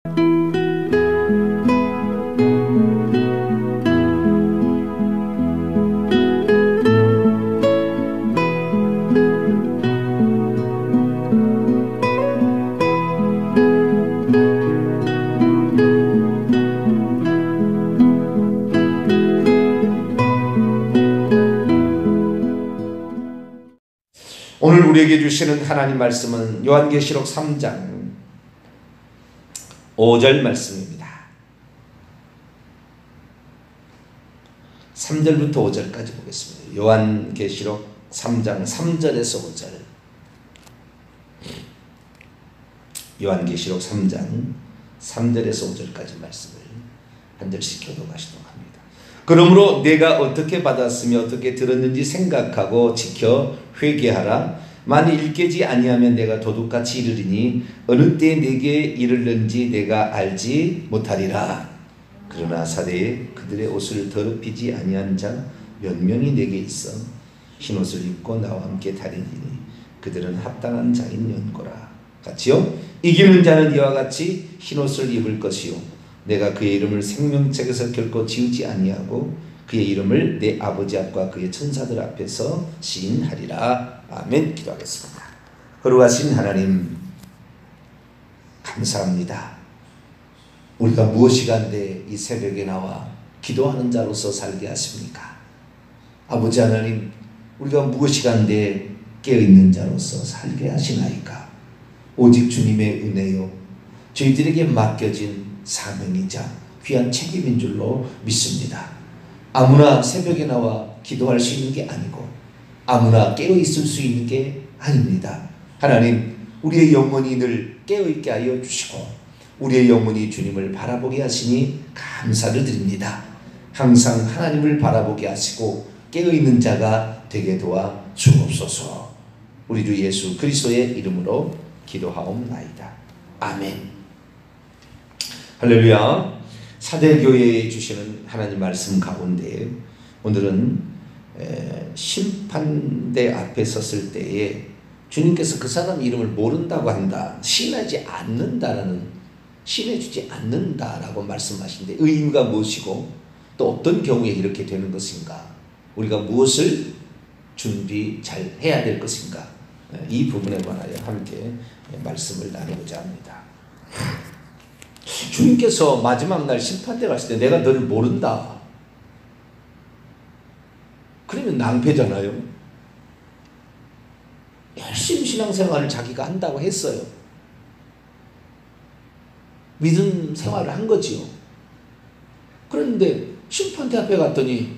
오늘 우리에게 주시는 하나님 말씀은 요한계시록 3장 5절 말씀입니다. 3절부터 5절까지 보겠습니다. 요한계시록 3장 3절에서 5절. 요한계시록 3장 3절에서 5절까지 말씀을 한 절씩 교독하시도록 합니다. 그러므로 내가 어떻게 받았으며 어떻게 들었는지 생각하고 지켜 회개하라. 만일 깨지 아니하면 내가 도둑같이 이르리니 어느 때 내게 이르는지 내가 알지 못하리라. 그러나 사대에 그들의 옷을 더럽히지 아니한 자 몇 명이 내게 있어 흰옷을 입고 나와 함께 다니니 그들은 합당한 자인 연고라. 같이요. 이기는 자는 이와 같이 흰옷을 입을 것이요 내가 그의 이름을 생명책에서 결코 지우지 아니하고 그의 이름을 내 아버지 앞과 그의 천사들 앞에서 시인하리라. 아멘. 기도하겠습니다. 거룩하신 하나님, 감사합니다. 우리가 무엇이 간데 이 새벽에 나와 기도하는 자로서 살게 하십니까? 아버지 하나님, 우리가 무엇이 간데 깨어있는 자로서 살게 하시나이까? 오직 주님의 은혜요 저희들에게 맡겨진 사명이자 귀한 책임인 줄로 믿습니다. 아무나 새벽에 나와 기도할 수 있는 게 아니고 아무나 깨어있을 수 있는 게 아닙니다. 하나님, 우리의 영혼이 늘 깨어있게 하여 주시고 우리의 영혼이 주님을 바라보게 하시니 감사를 드립니다. 항상 하나님을 바라보게 하시고 깨어있는 자가 되게 도와 주옵소서. 우리 주 예수 그리스도의 이름으로 기도하옵나이다. 아멘. 할렐루야. 사대교회에 주시는 하나님 말씀 가운데 오늘은 심판대 앞에 섰을 때에 주님께서 그 사람 이름을 모른다고 한다, 신하지 않는다라는, 신해주지 않는다라고 말씀하시는데 의미가 무엇이고 또 어떤 경우에 이렇게 되는 것인가, 우리가 무엇을 준비 잘 해야 될 것인가, 이 부분에 관하여 함께 말씀을 나누고자 합니다. 주님께서 마지막 날 심판대 갔을 때 내가 너를 모른다, 그러면 낭패잖아요. 열심히 신앙생활을 자기가 한다고 했어요. 믿음 생활을 한 거지요. 그런데 심판대 앞에 갔더니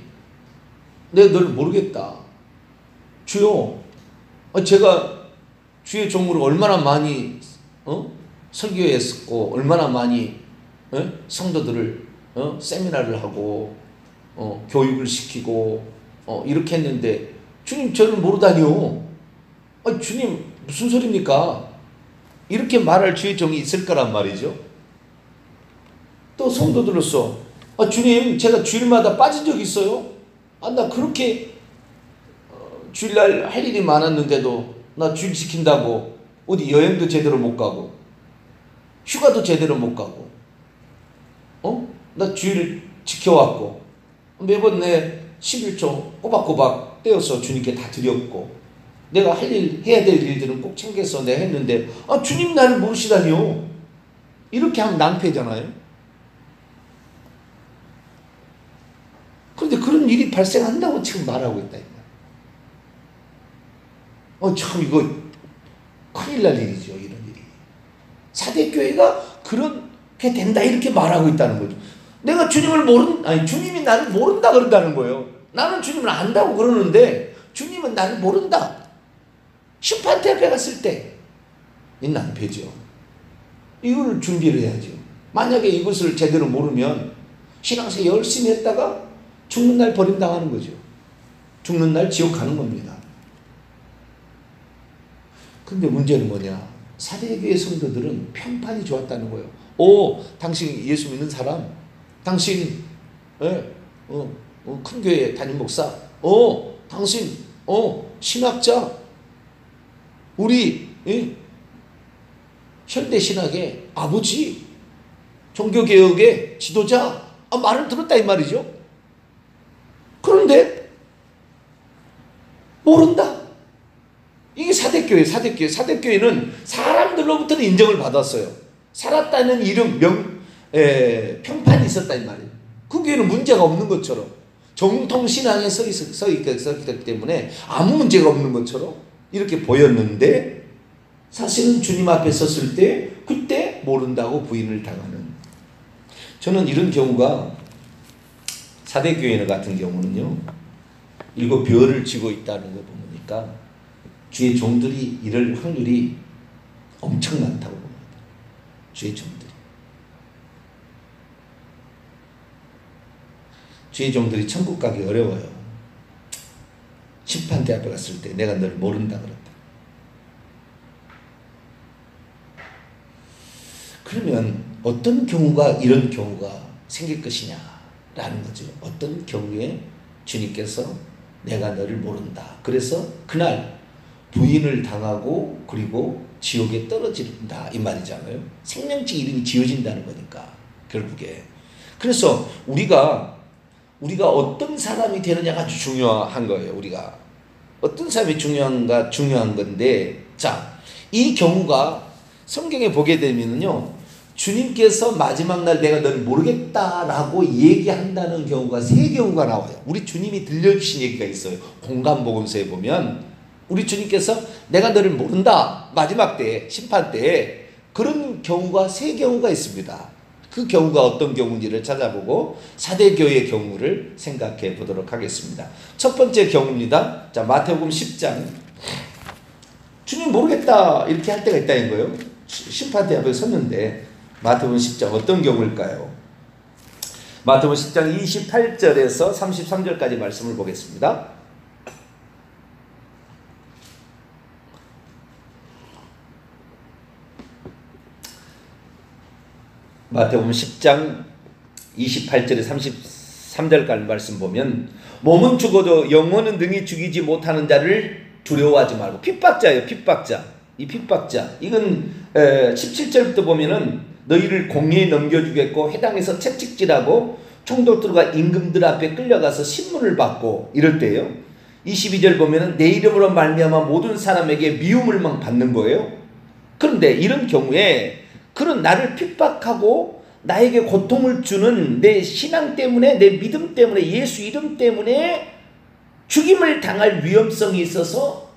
내가 너를 모르겠다. 주여, 제가 주의 종으로 얼마나 많이 설교했었고 얼마나 많이 성도들을 세미나를 하고 교육을 시키고 이렇게 했는데 주님 저를 모르다니요. 주님 무슨 소리입니까? 이렇게 말할 주의 종이 있을 거란 말이죠. 또 성도들로서 주님 제가 주일마다 빠진 적이 있어요? 나 그렇게 주일날 할 일이 많았는데도 나 주일 지킨다고 어디 여행도 제대로 못 가고 휴가도 제대로 못 가고 나 주일 지켜왔고 매번 내 11조 꼬박꼬박 떼어서 주님께 다 드렸고 내가 할 일, 해야 될 일들은 꼭 챙겨서 내가 했는데 주님 나를 모르시다니요. 이렇게 하면 낭패잖아요. 그런데 그런 일이 발생한다고 지금 말하고 있다. 참 이거 큰일 날 일이죠. 이런 일이. 사대교회가 그렇게 된다 이렇게 말하고 있다는 거죠. 내가 주님을 주님이 나를 모른다 그런다는 거예요. 나는 주님을 안다고 그러는데 주님은 나를 모른다. 심판대 앞에 갔을 때 이 낭패죠. 이걸 준비를 해야죠. 만약에 이것을 제대로 모르면 신앙생활 열심히 했다가 죽는 날 버림당하는 거죠. 죽는 날 지옥 가는 겁니다. 근데 문제는 뭐냐? 사대교회 성도들은 평판이 좋았다는 거예요. 당신 예수 믿는 사람, 당신 큰 교회 담임 목사, 당신 신학자, 우리 현대 신학의 아버지, 종교개혁의 지도자, 말을 들었다 이 말이죠. 그런데 모른다. 이게 사대교회는 사람들로부터는 인정을 받았어요. 살았다는 이름, 평판이 있었다 이 말이에요. 그 교회는 문제가 없는 것처럼, 정통신앙에 서 있기 때문에 아무 문제가 없는 것처럼 이렇게 보였는데, 사실은 주님 앞에 섰을 때 그때 모른다고 부인을 당하는, 저는 이런 경우가 사대교회 같은 경우는요, 7별을 쥐고 있다는 거 보니까 주의 종들이 이럴 확률이 엄청 많다고 봅니다. 주의 종들이 천국 가기 어려워요. 심판대 앞에 갔을 때 내가 너를 모른다 그랬다. 그러면 어떤 경우가 이런 경우가 생길 것이냐라는 거죠. 어떤 경우에 주님께서 내가 너를 모른다. 그래서 그날 부인을 당하고 그리고 지옥에 떨어진다 이 말이잖아요. 생명책 이름이 지어진다는 거니까 결국에. 그래서 우리가 어떤 사람이 되느냐가 아주 중요한 거예요. 우리가 어떤 사람이 중요한 건데, 자, 이 경우가 성경에 보게 되면은요, 주님께서 마지막 날 내가 너를 모르겠다라고 얘기한다는 경우가 3경우가 나와요. 우리 주님이 들려주신 얘기가 있어요. 공간복음서에 보면 우리 주님께서 내가 너를 모른다, 마지막 때 심판 때, 그런 경우가 3경우가 있습니다. 그 경우가 어떤 경우인지를 찾아보고 사대교회의 경우를 생각해 보도록 하겠습니다. 첫 번째 경우입니다. 자, 마태복음 10장. 주님 모르겠다 이렇게 할 때가 있다는 거예요. 심판대 앞에 섰는데, 마태복음 10장 어떤 경우일까요? 마태복음 10장 28절에서 33절까지 말씀을 보겠습니다. 마태복음 10장 28절에 33절까지 말씀 보면, 몸은 죽어도 영혼은 능히 죽이지 못하는 자를 두려워하지 말고. 핍박자예요. 핍박자. 이 핍박자, 이건 17절부터 보면은 너희를 공의에 넘겨주겠고 회당에서 채찍질하고 총독들과 임금들 앞에 끌려가서 신문을 받고 이럴 때예요. 22절 보면은 내 이름으로 말미암아 모든 사람에게 미움을 막 받는 거예요. 그런데 이런 경우에 그런 나를 핍박하고 나에게 고통을 주는 내 신앙 때문에, 내 믿음 때문에, 예수 이름 때문에 죽임을 당할 위험성이 있어서,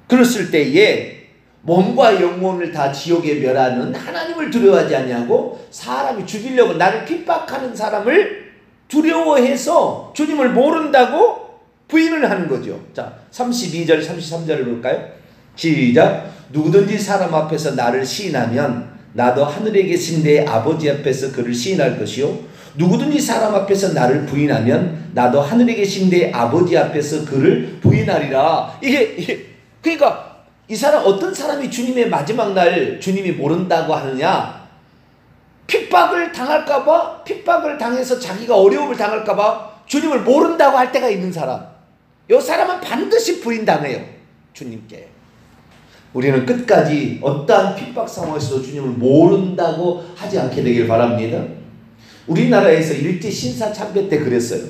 그랬을 때에 몸과 영혼을 다 지옥에 멸하는 하나님을 두려워하지 아니하고 사람이 죽이려고 나를 핍박하는 사람을 두려워해서 주님을 모른다고 부인을 하는 거죠. 자, 32절 33절을 볼까요? 시작. 누구든지 사람 앞에서 나를 시인하면 나도 하늘에 계신 내 아버지 앞에서 그를 시인할 것이요, 누구든지 사람 앞에서 나를 부인하면 나도 하늘에 계신 내 아버지 앞에서 그를 부인하리라. 이게 그러니까 이 사람, 어떤 사람이 주님의 마지막 날 주님이 모른다고 하느냐? 핍박을 당할까봐, 핍박을 당해서 자기가 어려움을 당할까봐 주님을 모른다고 할 때가 있는 사람, 이 사람은 반드시 부인당해요, 주님께. 우리는 끝까지 어떠한 핍박 상황에서도 주님을 모른다고 하지 않게 되길 바랍니다. 우리나라에서 일제 신사 참배 때 그랬어요.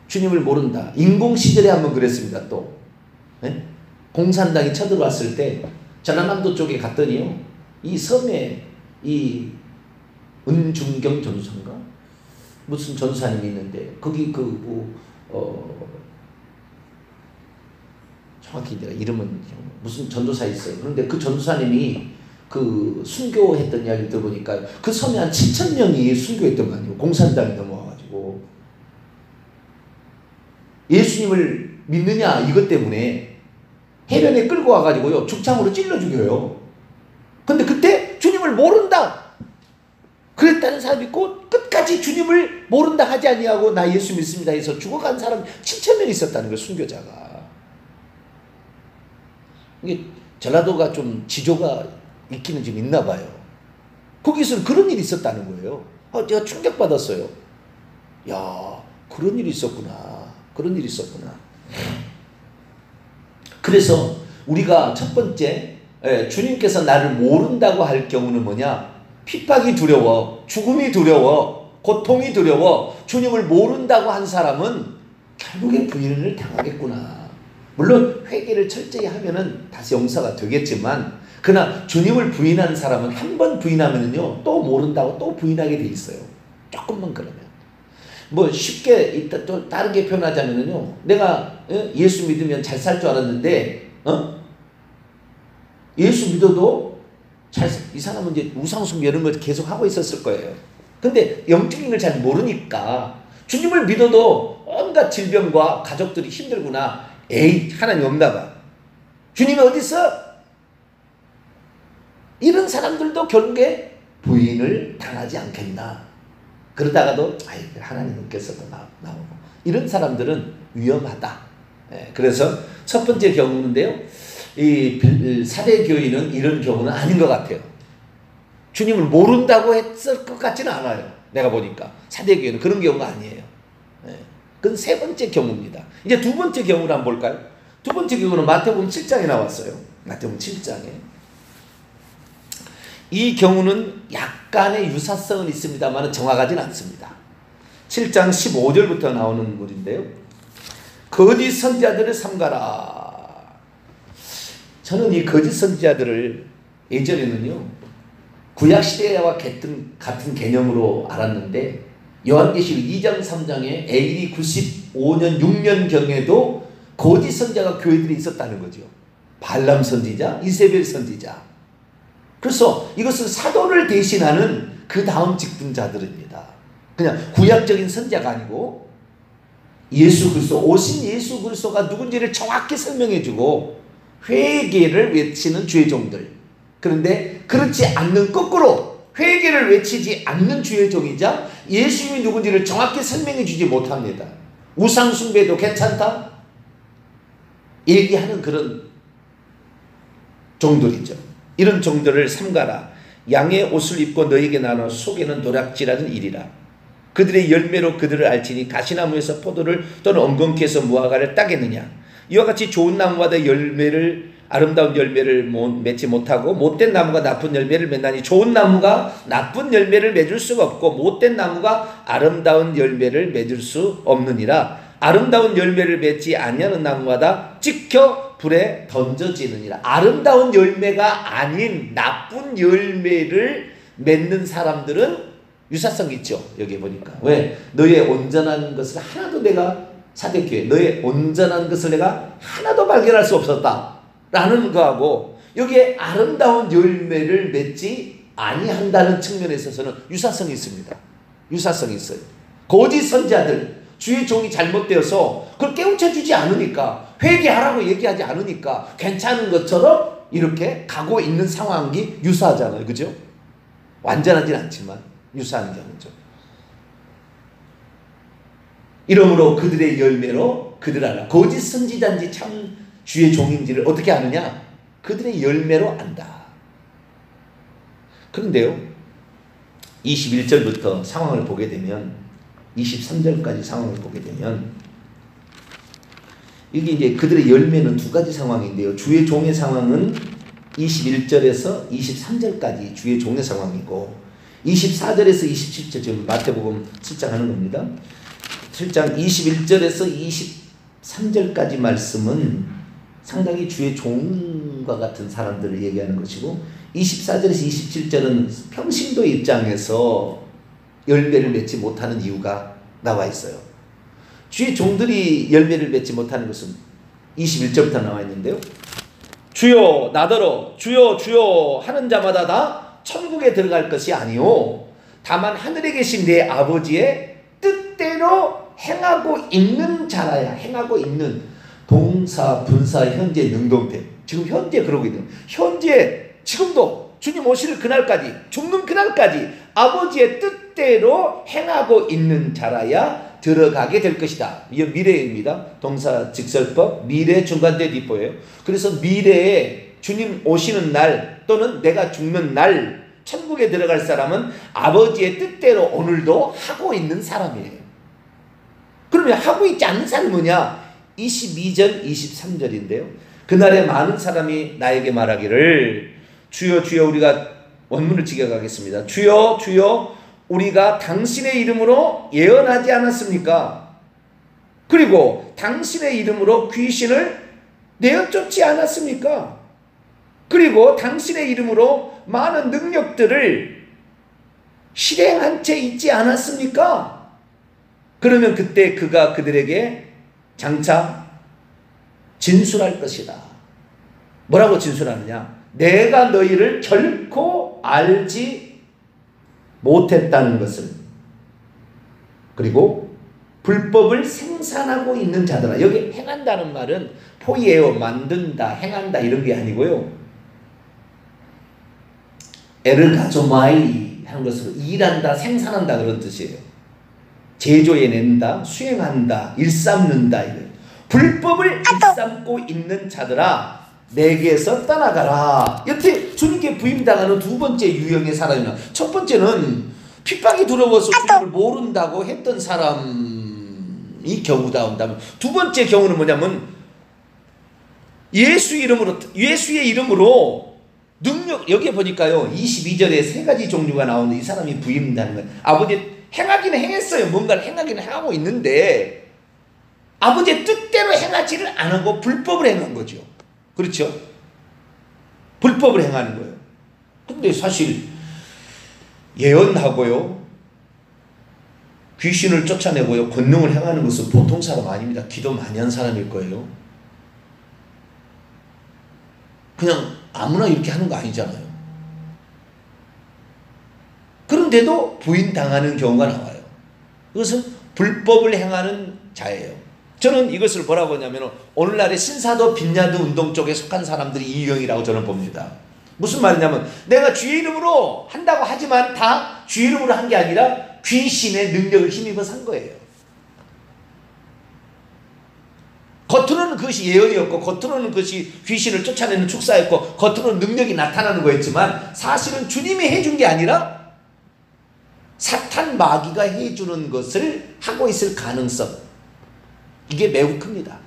주님을 모른다. 인공시절에 한번 그랬습니다. 또 네? 공산당이 쳐들어왔을 때 전라남도 쪽에 갔더니요, 이 섬에 이 은중경 전사인가 무슨 전사님이 있는데, 거기 정확히 내가 이름은 무슨 전도사 있어요. 그런데 그 전도사님이 그 순교했던 이야기를 들어보니까 그 섬에 한 7,000명이 순교했던 거 아니에요. 공산당이 넘어와가지고. 예수님을 믿느냐 이것 때문에 해변에 끌고 와가지고요, 죽창으로 찔러 죽여요. 근데 그때 주님을 모른다 그랬다는 사람이 있고, 끝까지 주님을 모른다 하지 아니하고 나 예수 믿습니다 해서 죽어간 사람 7,000명 있었다는 거예요, 순교자가. 이게 전라도가 좀 지조가 있기는 좀 있나 봐요. 거기서는 그런 일이 있었다는 거예요. 제가 충격받았어요. 야, 그런 일이 있었구나. 그런 일이 있었구나. 그래서 우리가 첫 번째, 주님께서 나를 모른다고 할 경우는 뭐냐? 핍박이 두려워, 죽음이 두려워, 고통이 두려워 주님을 모른다고 한 사람은 결국엔 부인을 당하겠구나. 물론 회개를 철저히 하면은 다시 용서가 되겠지만, 그러나 주님을 부인하는 사람은 한 번 부인하면은요 또 모른다고 또 부인하게 돼 있어요. 조금만 그러면. 뭐 쉽게 또 다르게 표현하자면은요, 내가 예수 믿으면 잘 살 줄 알았는데 예수 믿어도 이 사람은 이제 우상숭배 이런 걸 계속 하고 있었을 거예요. 근데 영적인 걸 잘 모르니까 주님을 믿어도 온갖 질병과 가족들이 힘들구나. 에이, 하나님 없나 봐. 주님이 어디 있어? 이런 사람들도 결국에 부인을 당하지 않겠나. 그러다가도 하나님께서도 나오고. 이런 사람들은 위험하다. 그래서 첫 번째 경우인데요, 이 사대교인은 이런 경우는 아닌 것 같아요. 주님을 모른다고 했을 것 같지는 않아요. 내가 보니까 사대교인은 그런 경우가 아니에요. 그건 세 번째 경우입니다. 이제 두 번째 경우를 한번 볼까요? 두 번째 경우는 마태복음 7장에 나왔어요. 마태복음 7장에. 이 경우는 약간의 유사성은 있습니다만 정확하지는 않습니다. 7장 15절부터 나오는 글인데요. 거짓 선지자들을 삼가라. 저는 이 거짓 선지자들을 예전에는요 구약시대와 같은 개념으로 알았는데, 요한계시록 2장 3장에 AD 95년 6년경에도 거짓 선지자가 교회들이 있었다는 거죠. 발람 선지자, 이세벨 선지자. 그래서 이것은 사도를 대신하는 그 다음 직분자들입니다. 그냥 구약적인 선지자가 아니고 예수 그리스도, 오신 예수 그리스도가 누군지를 정확히 설명해주고 회개를 외치는 주의 종들. 그런데 그렇지 않는, 거꾸로 회개를 외치지 않는 주의 종이자 예수님이 누군지를 정확히 설명해주지 못합니다. 우상숭배도 괜찮다 얘기하는 그런 종들이죠. 이런 종들을 삼가라. 양의 옷을 입고 너에게 나눠 속에는 노략질하는 일이라. 그들의 열매로 그들을 알지니 가시나무에서 포도를 또는 엉겅퀴에서 무화과를 따겠느냐. 이와 같이 좋은 나무마다 아름다운 열매를 맺지 못하고 못된 나무가 나쁜 열매를 맺나니, 좋은 나무가 나쁜 열매를 맺을 수가 없고 못된 나무가 아름다운 열매를 맺을 수 없느니라. 아름다운 열매를 맺지 아니하는 나무마다 찍혀 불에 던져지느니라. 아름다운 열매가 아닌 나쁜 열매를 맺는 사람들은 유사성이 있죠. 여기 보니까. 왜? 너의 온전한 것을 하나도 내가, 사대교회 너의 온전한 것을 내가 하나도 발견할 수 없었다 라는 거하고, 여기에 아름다운 열매를 맺지 아니한다는 측면에 있어서는 유사성이 있습니다. 유사성이 있어요. 거짓 선지자들, 주의 종이 잘못되어서 그걸 깨우쳐주지 않으니까, 회개하라고 얘기하지 않으니까 괜찮은 것처럼 이렇게 가고 있는 상황이 유사하잖아요. 그죠? 완전하진 않지만 유사한 경우죠. 이러므로 그들의 열매로 그들 알아. 거짓 선지자인지 참 주의 종인지를 어떻게 아느냐? 그들의 열매로 안다. 그런데요, 21절부터 상황을 보게 되면, 23절까지 상황을 보게 되면, 이게 이제 그들의 열매는 두 가지 상황인데요. 주의 종의 상황은 21절에서 23절까지 주의 종의 상황이고, 24절에서 27절, 지금 마태복음 7장 하는 겁니다. 7장 21절에서 23절까지 말씀은 상당히 주의 종과 같은 사람들을 얘기하는 것이고, 24절에서 27절은 평신도의 입장에서 열매를 맺지 못하는 이유가 나와 있어요. 주의 종들이 열매를 맺지 못하는 것은 21절부터 나와 있는데요. 주여 나더러 주여 주여 하는 자마다 다 천국에 들어갈 것이 아니요 다만 하늘에 계신 내 아버지의 뜻대로 행하고 있는 자라야. 행하고 있는, 동사 분사 현재 능동태. 지금 현재 그러고 있는, 현재 지금도 주님 오실 그날까지, 죽는 그날까지 아버지의 뜻대로 행하고 있는 자라야 들어가게 될 것이다. 이게 미래입니다. 동사 직설법, 미래 중간대 뒷보예요. 그래서 미래에 주님 오시는 날 또는 내가 죽는 날 천국에 들어갈 사람은 아버지의 뜻대로 오늘도 하고 있는 사람이에요. 그러면 하고 있지 않는 사람은 뭐냐? 22절 23절인데요. 그날에 많은 사람이 나에게 말하기를 주여 주여 우리가 원문을 직역하겠습니다. 주여 주여 우리가 당신의 이름으로 예언하지 않았습니까? 그리고 당신의 이름으로 귀신을 내어쫓지 않았습니까? 그리고 당신의 이름으로 많은 능력들을 실행한 채 있지 않았습니까? 그러면 그때 그가 그들에게 장차 진술할 것이다. 뭐라고 진술하느냐? 내가 너희를 결코 알지 못했다는 것을, 그리고 불법을 생산하고 있는 자들아. 여기 행한다는 말은 포이에요, 만든다, 행한다 이런 게 아니고요. 에르가조마이 하는 것으로 일한다, 생산한다 그런 뜻이에요. 제조해낸다, 수행한다, 일삼는다 이런. 불법을 일삼고 있는 자들아 내게서 떠나가라. 여태 주님께 부임당하는 두 번째 유형의 사람이나, 첫 번째는 핍박이 두려워서 주님을 모른다고 했던 사람이 경우다 온다면, 두 번째 경우는 뭐냐면 예수의 이름으로 능력, 여기에 보니까요 22절에 세 가지 종류가 나오는데 이 사람이 부임당하는 거예요. 아버지 행하기는 행했어요. 뭔가를 행하기는 행하고 있는데 아버지의 뜻대로 행하지를 않은 불법을 행한 거죠. 그렇죠? 불법을 행하는 거예요. 근데 사실 예언하고요, 귀신을 쫓아내고요, 권능을 행하는 것은 보통 사람 아닙니다. 기도 많이 한 사람일 거예요. 그냥 아무나 이렇게 하는 거 아니잖아요. 그런데도 부인당하는 경우가 나와요. 그것은 불법을 행하는 자예요. 저는 이것을 뭐라고 하냐면 오늘날의 신사도 빈야드 운동 쪽에 속한 사람들이 이 유형이라고 저는 봅니다. 무슨 말이냐면 내가 주의 이름으로 한다고 하지만 다 주의 이름으로 한 게 아니라 귀신의 능력을 힘입어서 한 거예요. 겉으로는 그것이 예언이었고 겉으로는 그것이 귀신을 쫓아내는 축사였고 겉으로는 능력이 나타나는 거였지만 사실은 주님이 해준 게 아니라 사탄 마귀가 해주는 것을 하고 있을 가능성, 이게 매우 큽니다.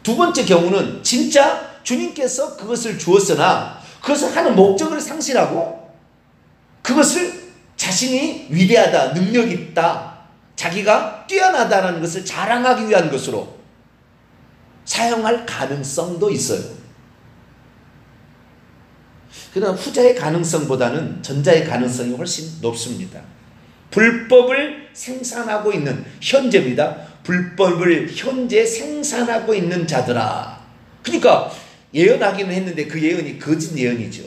두 번째 경우는 진짜 주님께서 그것을 주었으나 그것을 하는 목적을 상실하고 그것을 자신이 위대하다, 능력이 있다, 자기가 뛰어나다라는 것을 자랑하기 위한 것으로 사용할 가능성도 있어요. 그러나 후자의 가능성보다는 전자의 가능성이 훨씬 높습니다. 불법을 생산하고 있는, 현재입니다. 불법을 현재 생산하고 있는 자들아. 그러니까 예언하기는 했는데 그 예언이 거짓 예언이죠.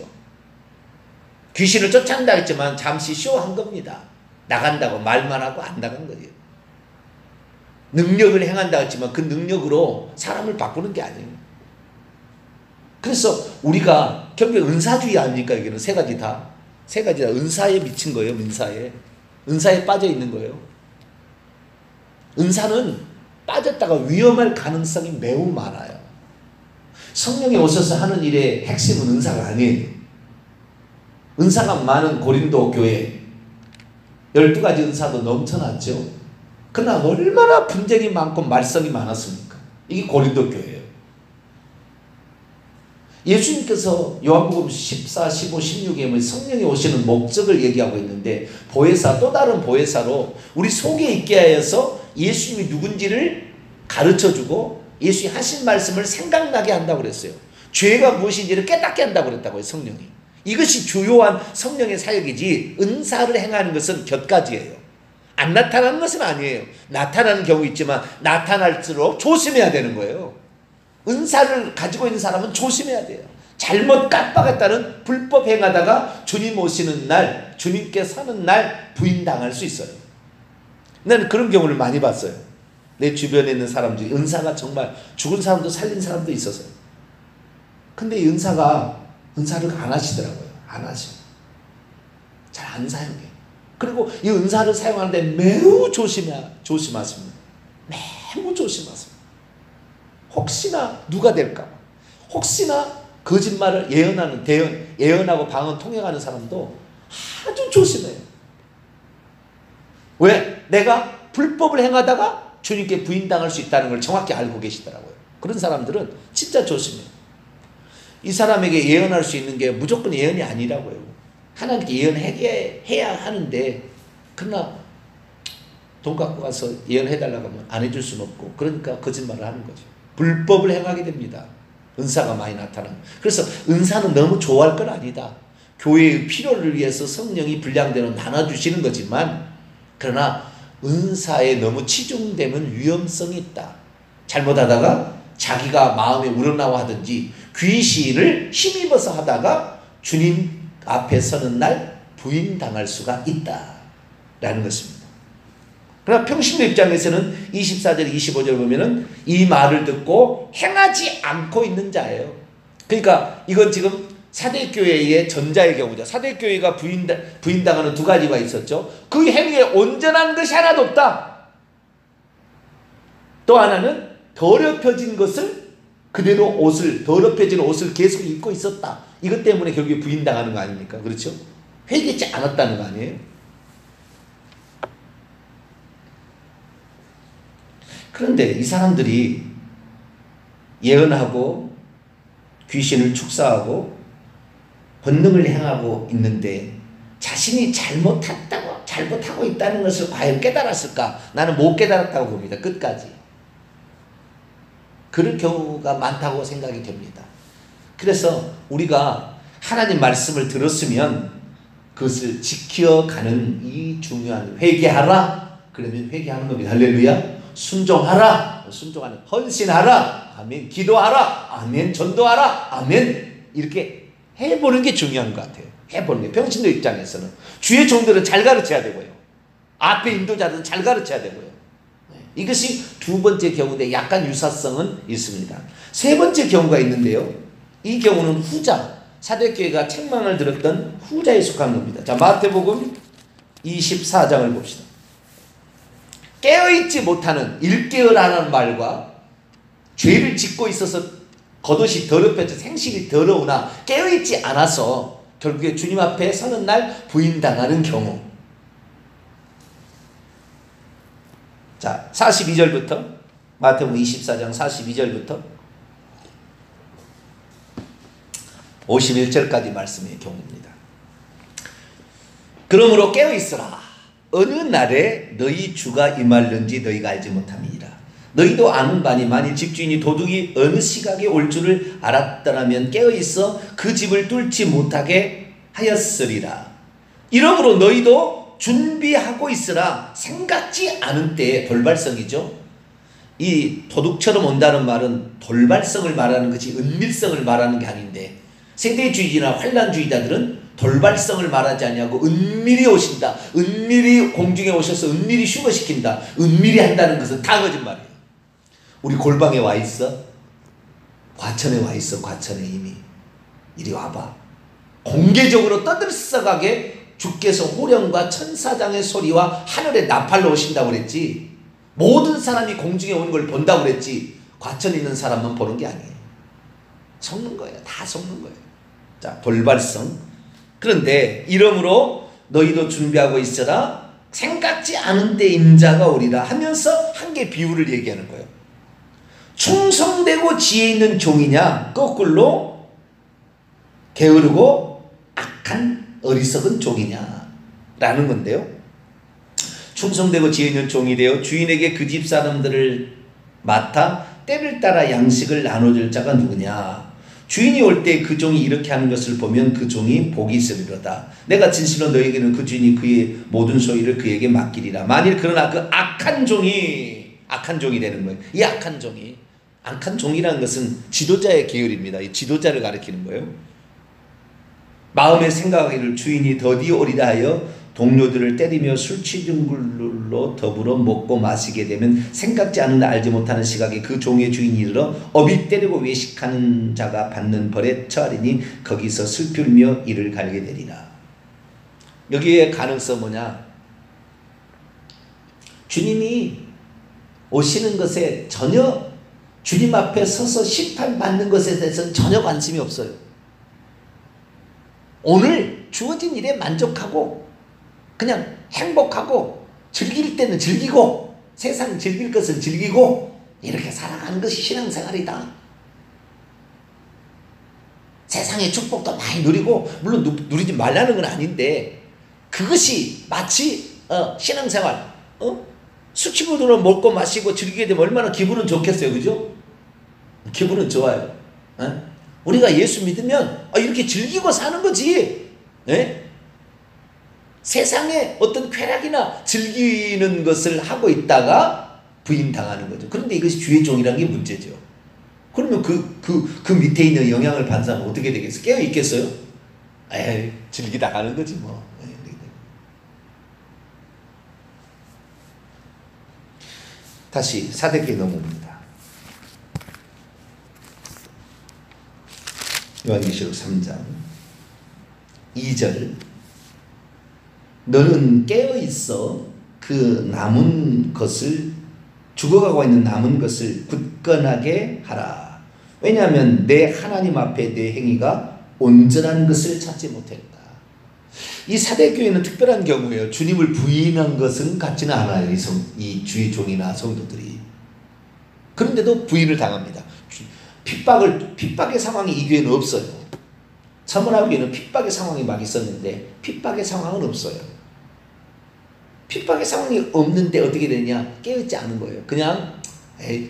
귀신을 쫓아낸다 했지만 잠시 쇼한 겁니다. 나간다고 말만 하고 안 나간 거예요. 능력을 행한다 했지만 그 능력으로 사람을 바꾸는 게 아니에요. 그래서 우리가 결국에 은사주의 아닙니까? 여기는 세 가지 다 은사에 미친 거예요. 은사에 빠져 있는 거예요. 은사는 빠졌다가 위험할 가능성이 매우 많아요. 성령이 오셔서 하는 일의 핵심은 은사가 아니에요. 은사가 많은 고린도 교회 12가지 은사도 넘쳐났죠. 그러나 얼마나 분쟁이 많고 말썽이 많았습니까? 이게 고린도 교회예요. 예수님께서 요한복음 14, 15, 16에 성령이 오시는 목적을 얘기하고 있는데 보혜사, 또 다른 보혜사로 우리 속에 있게 하여서 예수님이 누군지를 가르쳐주고 예수님이 하신 말씀을 생각나게 한다고 그랬어요. 죄가 무엇인지를 깨닫게 한다고 그랬다고요. 성령이. 이것이 주요한 성령의 사역이지 은사를 행하는 것은 곁가지예요. 안 나타나는 것은 아니에요. 나타나는 경우 있지만 나타날수록 조심해야 되는 거예요. 은사를 가지고 있는 사람은 조심해야 돼요. 잘못 깜빡했다는 불법 행하다가 주님 오시는 날, 주님께 사는 날 부인당할 수 있어요. 나는 그런 경우를 많이 봤어요. 내 주변에 있는 사람들이 은사가 정말 죽은 사람도 살린 사람도 있었어요. 근데 이 은사를 안 하시더라고요. 안 하셔. 잘 안 사용해. 그리고 이 은사를 사용하는데 매우 조심하십니다. 매우 조심하십니다. 혹시나 누가 될까? 혹시나 거짓말을 예언하고 방언 통역하는 사람도 아주 조심해요. 왜? 내가 불법을 행하다가 주님께 부인당할 수 있다는 걸 정확히 알고 계시더라고요. 그런 사람들은 진짜 조심해요. 이 사람에게 예언할 수 있는 게 무조건 예언이 아니라고요. 하나님께 예언해야 하는데, 그러나 돈 갖고 가서 예언해달라고 하면 안 해줄 수는 없고, 그러니까 거짓말을 하는 거죠. 불법을 행하게 됩니다. 은사가 많이 나타나는. 그래서 은사는 너무 좋아할 건 아니다. 교회의 필요를 위해서 성령이 분량대로 나눠주시는 거지만, 그러나 은사에 너무 치중되면 위험성이 있다. 잘못하다가 자기가 마음에 우러나와 하든지 귀신을 힘입어서 하다가 주님 앞에 서는 날 부인당할 수가 있다라는 것입니다. 그러나 평신도 입장에서는 24절 25절 보면은 이 말을 듣고 행하지 않고 있는 자예요. 그러니까 이건 지금 사대교회의 전자의 경우죠. 사대교회가 부인당하는 두 가지가 있었죠. 그 행위에 온전한 것이 하나도 없다. 또 하나는 더럽혀진 것을 그대로 더럽혀진 옷을 계속 입고 있었다. 이것 때문에 결국에 부인당하는 거 아닙니까? 그렇죠? 회개치 않았다는 거 아니에요? 그런데 이 사람들이 예언하고 귀신을 축사하고 본능을 행하고 있는데 자신이 잘못하고 있다는 것을 과연 깨달았을까? 나는 못 깨달았다고 봅니다. 끝까지. 그럴 경우가 많다고 생각이 됩니다. 그래서 우리가 하나님 말씀을 들었으면 그것을 지켜가는 이 중요한, 회개하라. 그러면 회개하는 겁니다. 할렐루야. 순종하라. 순종하는, 헌신하라. 아멘. 기도하라. 아멘. 전도하라. 아멘. 이렇게 해보는 게 중요한 것 같아요. 해보는 게. 평신도 입장에서는 주의 종들은 잘 가르쳐야 되고요. 앞에 인도자들은 잘 가르쳐야 되고요. 이것이 두 번째 경우인데 약간 유사성은 있습니다. 세 번째 경우가 있는데요. 이 경우는 후자, 사대교회가 책망을 들었던 후자에 속한 겁니다. 자, 마태복음 24장을 봅시다. 깨어있지 못하는, 일깨어라는 말과 죄를 짓고 있어서 겉옷이 더럽혀져 생식이 더러우나 깨어있지 않아서 결국에 주님 앞에 서는 날 부인당하는 경우. 자, 42절부터, 마태복음 24장 42절부터 51절까지 말씀의 경우입니다. 그러므로 깨어있으라. 어느 날에 너희 주가 임할는지 너희가 알지 못함이니라. 너희도 아는 바니 만일 집주인이 도둑이 어느 시각에 올 줄을 알았더라면 깨어있어 그 집을 뚫지 못하게 하였으리라. 이러므로 너희도 준비하고 있으라. 생각지 않은 때에, 돌발성이죠. 이 도둑처럼 온다는 말은 돌발성을 말하는 것이 은밀성을 말하는 게 아닌데, 세대주의나 환란주의자들은 돌발성을 말하지 않냐고 은밀히 오신다. 은밀히 공중에 오셔서 은밀히 휴거시킨다. 은밀히 한다는 것은 다 거짓말이에요. 우리 골방에 와 있어. 과천에 와 있어. 과천에 이미. 이리 와봐. 공개적으로 떠들썩하게 주께서 호령과 천사장의 소리와 하늘에 나팔로 오신다고 그랬지. 모든 사람이 공중에 오는 걸 본다고 그랬지. 과천에 있는 사람만 보는 게 아니에요. 속는 거예요. 다 속는 거예요. 자, 돌발성. 그런데 이러므로 너희도 준비하고 있어라. 생각지 않은 때 임자가 오리라 하면서 한 개 비유를 얘기하는 거예요. 충성되고 지혜 있는 종이냐, 거꾸로 게으르고 악한 어리석은 종이냐 라는 건데요. 충성되고 지혜 있는 종이 되어 주인에게 그 집 사람들을 맡아 때를 따라 양식을 나눠줄 자가 누구냐. 주인이 올 때 그 종이 이렇게 하는 것을 보면 그 종이 복이 있으리로다. 내가 진실로 너에게는 그 주인이 그의 모든 소유를 그에게 맡기리라. 만일 그러나 그 악한 종이 되는 거예요. 이 악한 종이라는 것은 지도자의 계열입니다. 이 지도자를 가리키는 거예요. 마음에 생각하기를 주인이 더디 오리라 하여 동료들을 때리며 술 취한 걸로 더불어 먹고 마시게 되면 생각지 않은 알지 못하는 시각에 그 종의 주인이 이르러 어비 때리고 외식하는 자가 받는 벌에 처하리니 거기서 슬피울며 이를 갈게 되리라. 여기에 가능성 뭐냐? 주님이 오시는 것에 전혀, 주님 앞에 서서 심판받는 것에 대해서는 전혀 관심이 없어요. 오늘 주어진 일에 만족하고 그냥 행복하고 즐길 때는 즐기고 세상 즐길 것은 즐기고 이렇게 살아가는 것이 신앙생활이다. 세상의 축복도 많이 누리고, 물론 누리지 말라는 건 아닌데, 그것이 마치 신앙생활, 술 친구들은 먹고 마시고 즐기게 되면 얼마나 기분은 좋겠어요, 그죠? 기분은 좋아요. 우리가 예수 믿으면 이렇게 즐기고 사는 거지. 세상에 어떤 쾌락이나 즐기는 것을 하고 있다가 부인당하는 거죠. 그런데 이것이 주의 종이라는 게 문제죠. 그러면 그 밑에 있는 영향을 받는 사람은 어떻게 되겠어요? 깨어 있겠어요? 에이, 즐기다 가는 거지 뭐. 다시 사대기에 넘어옵니다. 요한계시록 3장 2절, 너는 깨어있어 그 남은 것을, 죽어가고 있는 남은 것을 굳건하게 하라. 왜냐하면 내 하나님 앞에 내 행위가 온전한 것을 찾지 못했다. 이 사대교회는 특별한 경우예요. 주님을 부인한 것은 같지는 않아요. 이 주의 종이나 성도들이. 그런데도 부인을 당합니다. 핍박의 상황이 이 교회는 없어요. 서문화교회는 핍박의 상황이 막 있었는데 핍박의 상황은 없어요. 핍박의 상황이 없는데 어떻게 되냐? 깨어있지 않은 거예요. 그냥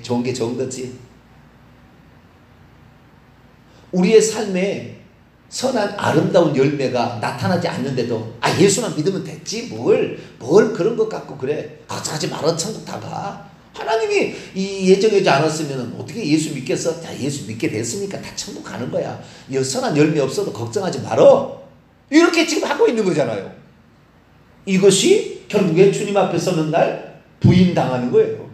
좋은 게 좋은 거지. 우리의 삶에 선한 아름다운 열매가 나타나지 않는데도 예수만 믿으면 됐지, 뭘 그런 것 갖고 그래, 걱정하지 말아, 천국 다 가. 하나님이 이 예정하지 않았으면 어떻게 예수 믿겠어? 자, 예수 믿게 됐으니까 다 천국 가는 거야. 선한 열매 없어도 걱정하지 말아. 이렇게 지금 하고 있는 거잖아요. 이것이 결국에 주님 앞에 서는 날 부인당하는 거예요.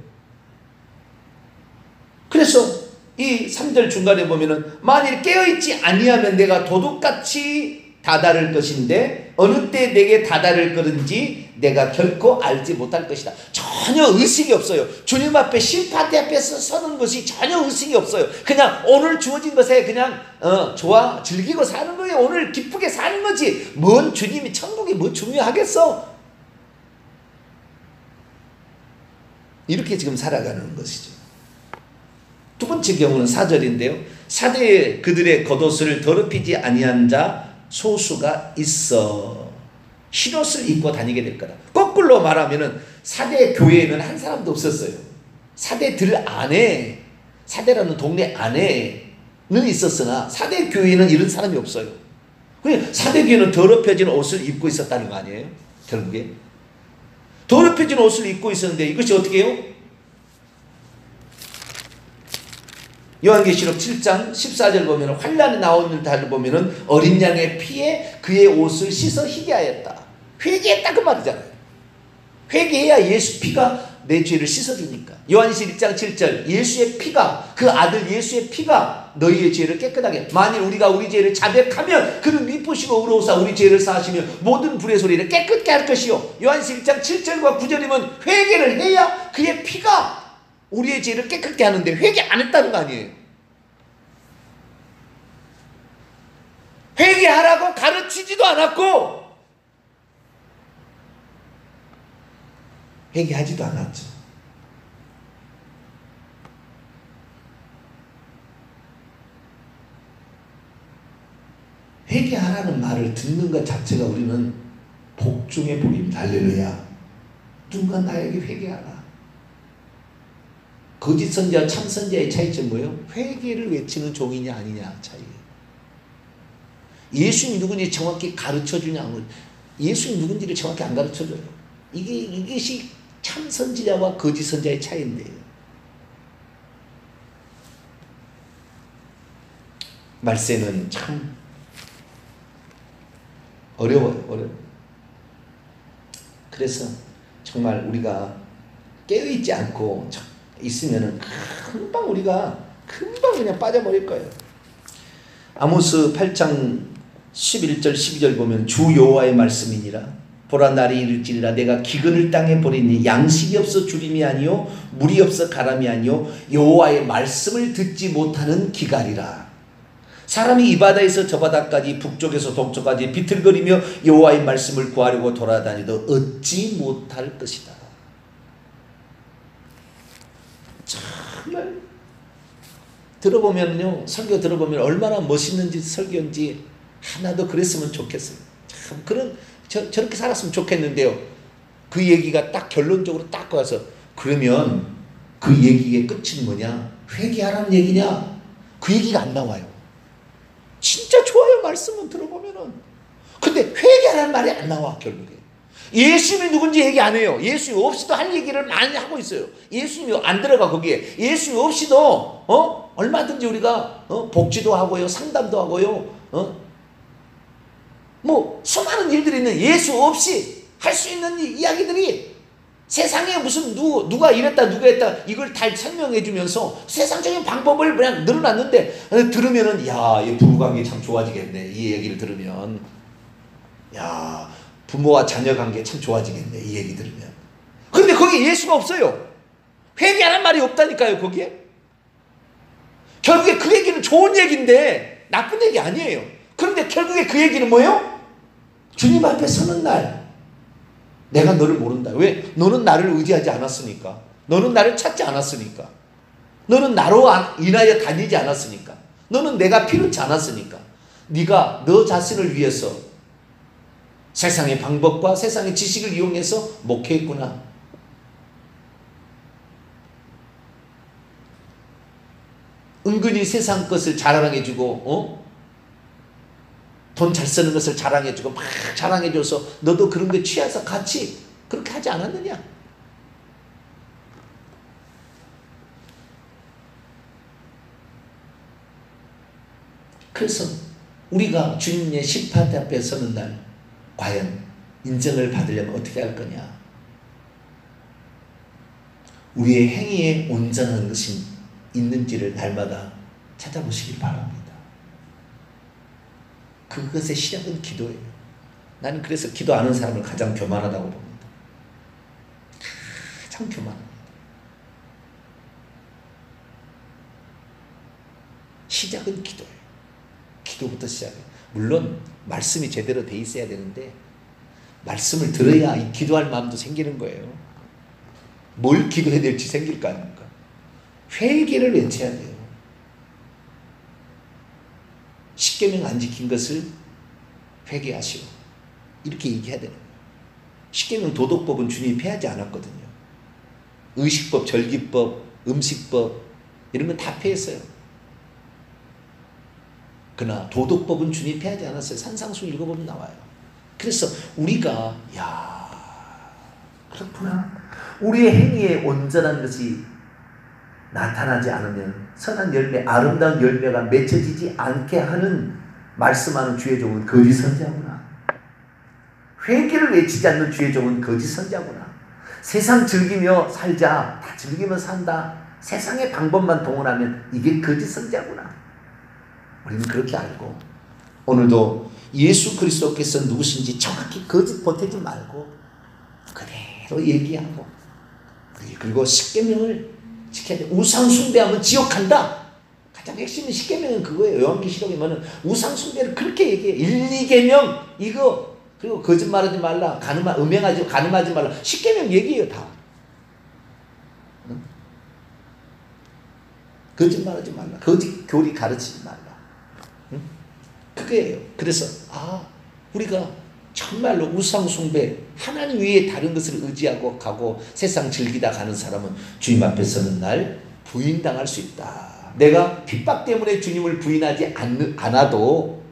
그래서 이 3절 중간에 보면은, 만일 깨어있지 아니하면 내가 도둑같이 다다를 것인데 어느 때 내게 다다를 거는지 내가 결코 알지 못할 것이다. 전혀 의식이 없어요. 주님 앞에 심판대 앞에서 서는 것이 전혀 의식이 없어요. 그냥 오늘 주어진 것에 그냥 좋아 즐기고 사는 거예요. 오늘 기쁘게 사는 거지. 뭔 주님이 천국이 뭐 중요하겠어. 이렇게 지금 살아가는 것이죠. 두 번째 경우는 4절인데요. 사대에 그들의 겉옷을 더럽히지 아니한 자 소수가 있어 흰옷을 입고 다니게 될 거다. 거꾸로 말하면은 사대 교회에는 한 사람도 없었어요. 사대들 안에, 사대라는 동네 안에는 있었으나 사대 교회에는 이런 사람이 없어요. 그러니까 사대 교회는 더럽혀진 옷을 입고 있었다는 거 아니에요? 결국에 더럽혀진 옷을 입고 있었는데 이것이 어떻게 해요? 요한계시록 7장 14절 보면 환난이 나오는 달을 보면 어린 양의 피에 그의 옷을 씻어 희게 하였다. 회개했다 그 말이잖아요. 회개해야 예수 피가 내 죄를 씻어주니까. 요한계시록 1장 7절, 예수의 피가, 그 아들 예수의 피가 너희의 죄를 깨끗하게, 만일 우리가 우리 죄를 자백하면 그는 미쁘시고 의로우사 우리 죄를 사하시며 모든 불의 소리를 깨끗게 할 것이요. 요한계시록 1장 7절과 9절이면 회개를 해야 그의 피가 우리의 죄를 깨끗게 하는데 회개 안 했다는 거 아니에요. 회개하라고 가르치지도 않았고 회개하지도 않았죠. 회개하라는 말을 듣는 것 자체가 우리는 복 중의 복입니다. 할렐루야. 누가 나에게 회개하라. 거짓 선지자와 참 선지자의 차이점 뭐예요? 회개를 외치는 종이냐 아니냐 차이. 예수님이 누군지 정확히 가르쳐주냐, 예수님이 누군지를 정확히 안 가르쳐줘요. 이것이 참 선지자와 거짓 선지자의 차이인데요. 말세는 참 어려워요. 그래서 정말 우리가 깨어있지 않고 있으면은 금방 그냥 빠져버릴 거예요. 아모스 8장 11절 12절 보면 주 여호와의 말씀이니라. 보라 날이 이를지니라 내가 기근을 땅에 보리니 양식이 없어 주림이 아니요 물이 없어 가람이 아니요 여호와의 말씀을 듣지 못하는 기갈이라. 사람이 이 바다에서 저 바다까지 북쪽에서 동쪽까지 비틀거리며 여호와의 말씀을 구하려고 돌아다니도 얻지 못할 것이다. 정말 들어보면요, 설교 들어보면 얼마나 멋있는지 설교인지 하나도 그랬으면 좋겠어요. 참 저렇게 살았으면 좋겠는데요. 그 얘기가 딱 결론적으로 딱 와서 그러면 그 얘기의 끝은 뭐냐? 회개하라는 얘기냐? 그 얘기가 안 나와요. 진짜 좋아요, 말씀은 들어보면은. 근데 회개하라는 말이 안 나와, 결국에. 예수님이 누군지 얘기 안 해요. 예수님 없이도 할 얘기를 많이 하고 있어요. 예수님이 안 들어가 거기에. 예수님 없이도 얼마든지 우리가 복지도 하고요, 상담도 하고요, 뭐 수많은 일들이 있는 예수 없이 할 수 있는 이야기들이 세상에 무슨 누가 이랬다 누가 했다 이걸 다 설명해 주면서 세상적인 방법을 그냥 늘어놨는데 들으면은 야, 이 부부관계 참 좋아지겠네. 이 얘기를 들으면 야, 부모와 자녀 관계 참 좋아지겠네. 이 얘기 들으면. 그런데 거기에 예수가 없어요. 회개하는 말이 없다니까요. 거기에. 결국에 그 얘기는 좋은 얘기인데 나쁜 얘기 아니에요. 그런데 결국에 그 얘기는 뭐예요? 주님 앞에 서는 날 내가 너를 모른다. 왜? 너는 나를 의지하지 않았으니까. 너는 나를 찾지 않았으니까. 너는 나로 인하여 다니지 않았으니까. 너는 내가 필요치 않았으니까. 네가 너 자신을 위해서 세상의 방법과 세상의 지식을 이용해서 목회했구나. 은근히 세상 것을 자랑해주고 돈 잘 쓰는 것을 자랑해주고 막 자랑해줘서 너도 그런 게 취해서 같이 그렇게 하지 않았느냐? 그래서 우리가 주님의 심판 앞에 서는 날 과연 인정을 받으려면 어떻게 할 거냐? 우리의 행위에 온전한 것이 있는지를 날마다 찾아보시길 바랍니다. 그것의 시작은 기도예요. 나는 그래서 기도하는 사람을 가장 교만하다고 봅니다. 가장 교만합니다. 시작은 기도예요. 기도부터 시작해요. 물론 말씀이 제대로 돼 있어야 되는데 말씀을 들어야 이 기도할 마음도 생기는 거예요. 뭘 기도해야 될지 생길 거 아닙니까? 회개를 외쳐야 돼요. 십계명 안 지킨 것을 회개하시오. 이렇게 얘기해야 되는 거예요. 십계명 도덕법은 주님이 폐하지 않았거든요. 의식법, 절기법, 음식법 이런 건 다 폐했어요. 그러나 도덕법은 주님이 폐하지 않았어요. 산상수 읽어보면 나와요. 그래서 우리가 그렇구나. 우리의 행위에 온전한 것이 나타나지 않으면 선한 열매, 아름다운 열매가 맺혀지지 않게 하는 말씀하는 주의 종은 거짓 선지자구나. 회개를 외치지 않는 주의 종은 거짓 선지자구나. 세상 즐기며 살자. 다 즐기며 산다. 세상의 방법만 동원하면 이게 거짓 선지자구나. 우리는 그렇게 알고 오늘도 예수 그리스도께서 누구신지 정확히 거짓 보태지 말고 그대로 얘기하고 그리고 십계명을 지켜야 돼. 우상 숭배하면 지옥 간다. 가장 핵심은 십계명은 그거예요. 요한계시록에 보면 우상 숭배를 그렇게 얘기해. 1, 2계명 이거 그리고 거짓말하지 말라. 간음하지 말라. 십계명 얘기해요 다. 응? 거짓말하지 말라. 거짓 교리 가르치지 말라. 응? 그게예요. 그래서 우리가 정말로 우상숭배 하나님 외에 다른 것을 의지하고 가고 세상 즐기다 가는 사람은 주님 앞에 서는 날 부인당할 수 있다. 내가 핍박 때문에 주님을 부인하지 않아도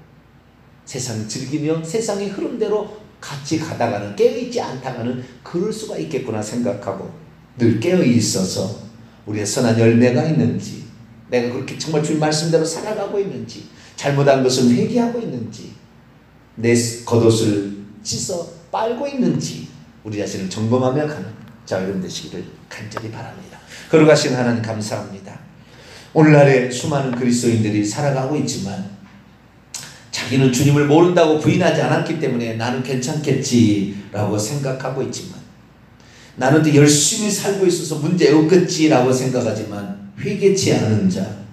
세상 즐기며 세상의 흐름대로 같이 가다가는 깨어있지 않다가는 그럴 수가 있겠구나 생각하고 늘 깨어있어서 우리의 선한 열매가 있는지 내가 그렇게 정말 주님 말씀대로 살아가고 있는지 잘못한 것을 회개하고 있는지 내 겉옷을 씻어 빨고 있는지 우리 자신을 점검하며 가는 자 여러분 되시기를 간절히 바랍니다. 거룩하신 하나님 감사합니다. 오늘날에 수많은 그리스도인들이 살아가고 있지만 자기는 주님을 모른다고 부인하지 않았기 때문에 나는 괜찮겠지라고 생각하고 있지만 나는 또 열심히 살고 있어서 문제 없겠지라고 생각하지만 회개치 않은 자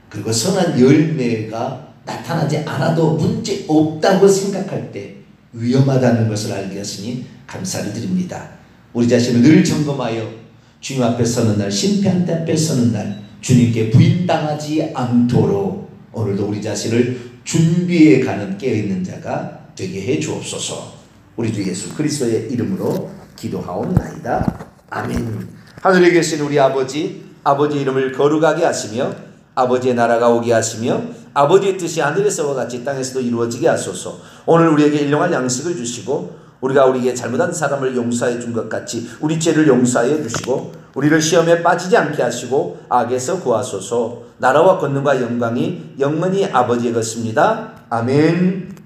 그리고 선한 열매가 나타나지 않아도 문제 없다고 생각할 때 위험하다는 것을 알게 하시니 감사를 드립니다. 우리 자신을 늘 점검하여 주님 앞에 서는 날 심판대 앞에 서는 날 주님께 부인당하지 않도록 오늘도 우리 자신을 준비해 가는 깨어있는 자가 되게 해 주옵소서. 우리 주 예수 그리스도의 이름으로 기도하옵나이다. 아멘. 하늘에 계신 우리 아버지, 아버지의 이름을 거룩하게 하시며 아버지의 나라가 오게 하시며 아버지의 뜻이 하늘에서와 같이 땅에서도 이루어지게 하소서. 오늘 우리에게 일용할 양식을 주시고 우리가 우리에게 잘못한 사람을 용서해 준 것 같이 우리 죄를 용서해 주시고 우리를 시험에 빠지지 않게 하시고 악에서 구하소서. 나라와 권능과 영광이 영원히 아버지의 것입니다. 아멘.